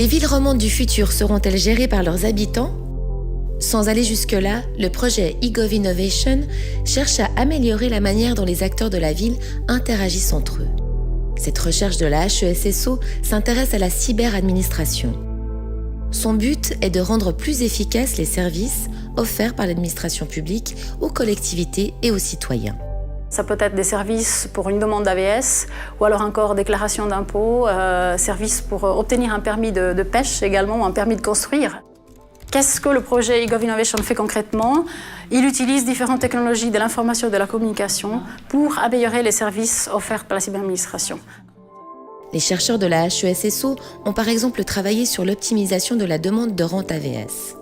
Les villes romandes du futur seront-elles gérées par leurs habitants ? Sans aller jusque-là, le projet eGov-Innovation cherche à améliorer la manière dont les acteurs de la ville interagissent entre eux. Cette recherche de la HESSO s'intéresse à la cyberadministration. Son but est de rendre plus efficaces les services offerts par l'administration publique aux collectivités et aux citoyens. Ça peut être des services pour une demande d'AVS ou alors encore déclaration d'impôts, services pour obtenir un permis de pêche également ou un permis de construire. Qu'est-ce que le projet eGov-Innovation fait concrètement ? Il utilise différentes technologies de l'information et de la communication pour améliorer les services offerts par la cyberadministration. Les chercheurs de la HESSO ont par exemple travaillé sur l'optimisation de la demande de rente AVS.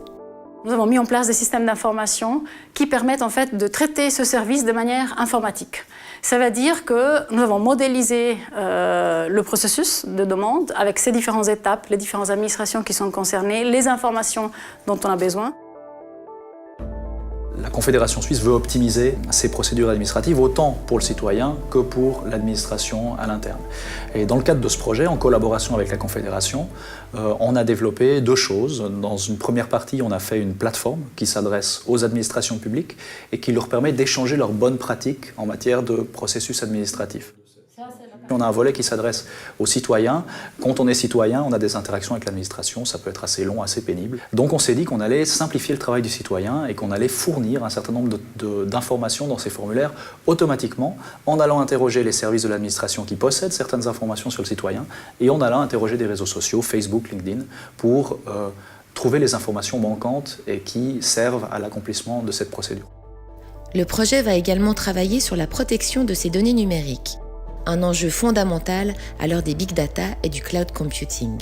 Nous avons mis en place des systèmes d'information qui permettent en fait de traiter ce service de manière informatique. Ça veut dire que nous avons modélisé le processus de demande avec ses différentes étapes, les différentes administrations qui sont concernées, les informations dont on a besoin. La Confédération suisse veut optimiser ses procédures administratives autant pour le citoyen que pour l'administration à l'interne. Et dans le cadre de ce projet, en collaboration avec la Confédération, on a développé deux choses. Dans une première partie, on a fait une plateforme qui s'adresse aux administrations publiques et qui leur permet d'échanger leurs bonnes pratiques en matière de processus administratifs. On a un volet qui s'adresse aux citoyens. Quand on est citoyen, on a des interactions avec l'administration, ça peut être assez long, assez pénible. Donc on s'est dit qu'on allait simplifier le travail du citoyen et qu'on allait fournir un certain nombre d'informations dans ces formulaires automatiquement, en allant interroger les services de l'administration qui possèdent certaines informations sur le citoyen et en allant interroger des réseaux sociaux, Facebook, LinkedIn, pour trouver les informations manquantes et qui servent à l'accomplissement de cette procédure. Le projet va également travailler sur la protection de ces données numériques. Un enjeu fondamental à l'heure des big data et du cloud computing.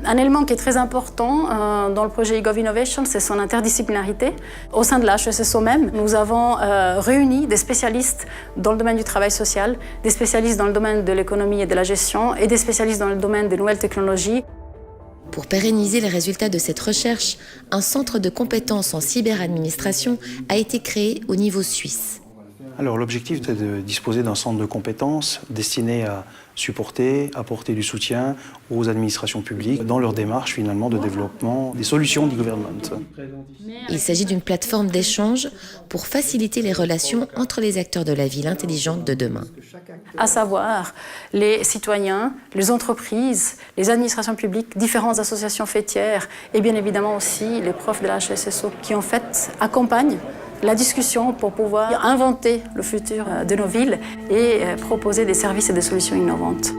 Un élément qui est très important dans le projet eGov-Innovation, c'est son interdisciplinarité. Au sein de la HESSO même, nous avons réuni des spécialistes dans le domaine du travail social, des spécialistes dans le domaine de l'économie et de la gestion et des spécialistes dans le domaine des nouvelles technologies. Pour pérenniser les résultats de cette recherche, un centre de compétences en cyberadministration a été créé au niveau suisse. Alors l'objectif est de disposer d'un centre de compétences destiné à supporter, apporter du soutien aux administrations publiques dans leur démarche finalement de développement des solutions d'e-government. Il s'agit d'une plateforme d'échange pour faciliter les relations entre les acteurs de la ville intelligente de demain. À savoir les citoyens, les entreprises, les administrations publiques, différentes associations fêtières et bien évidemment aussi les profs de la HESSO qui en fait accompagnent la discussion pour pouvoir inventer le futur de nos villes et proposer des services et des solutions innovantes.